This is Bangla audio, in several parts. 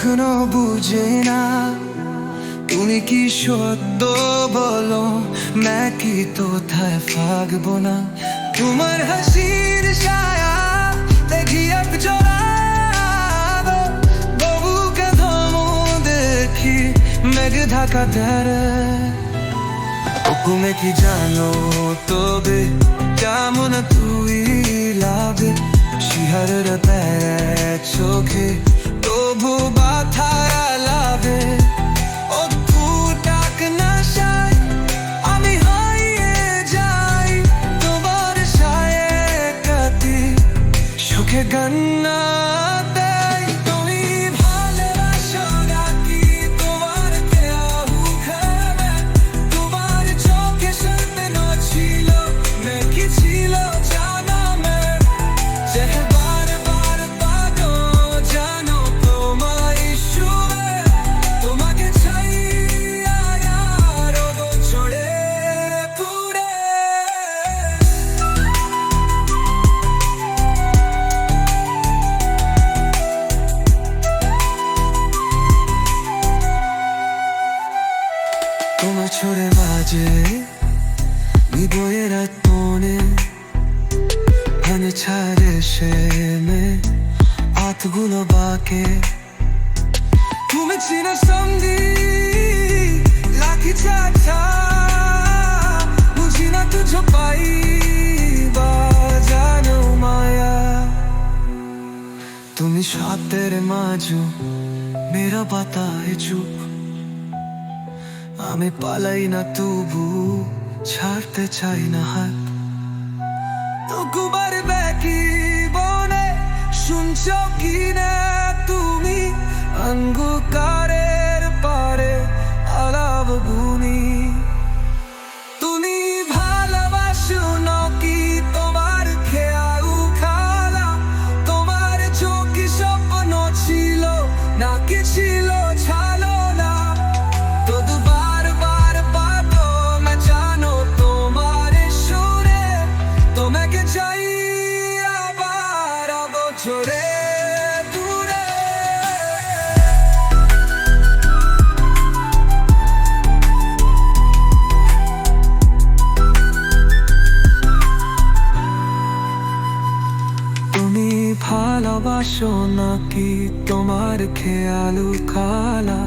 কখনো বুঝে না তুমি কি সত্য বলো, নাকি কোথায় থাকবো না। তোমার হাসির ছায়া দেখি এক জোড়া বহু কাঁধমো দেখি মেঘ ঢাকা ধারে। তুমি কি জানো তবে কেমন তুই লাগে, শিহারের প্যাচ চোখে তবু বাথারা লাগে। অদ্ভুত ডাক নেশায় আমি হারিয়ে যাই, তোমার সায়ে কাটি সুখে গান্না দেয়। তুমি ভালোবাসো নাকি তোমার কেউ খাবে, তোমার চোখে স্বপ্ন ছিল নাকি ছিল জানামে। যেবার বার পাগো জানো তোমার সুরে, তোমাকে চাই আর ছড়ে পুরে। তোমার ছড়ে বাজে হৃদয়ের মনে, হানে ছাড়ে সে মে হাতগুলো বাঁকে। তুমি চিনে সন্ধি লাখি চাচা বুঝি না তুঝো পাই বা জানো মায়া। তুমি শব্দের মাঝু মেরা বাতায় চুপ, আমি পালাই না তবু ছাড়তে চাই না হাত। তোমার ব্যাকি বনে শুনছো কি না তুমি, অন্ধকারের পারে আলাপ গুনি। তুমি ভালোবাসো নাকি তোমার খেয়াল খালা, তোমার চোখে স্বপ্ন ছিল নাকি ছিল ছালো না। তো দুবার বার পাবো না জানো তোমার সুরে, তোমাকে চাই আবার বছরে দূরে। তুমি ভালোবাসো নাকি তোমার খেয়াল খালা,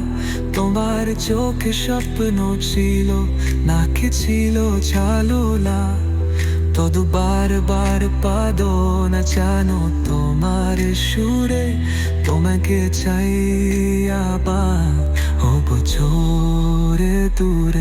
তোমার চোখে স্বপ্ন ছিল নাকি ছিল চালোলা। তো দুবার বার পাদো না জানো তোমার সুরে, তোমাকে চাই আবার ও বছরে দূরে।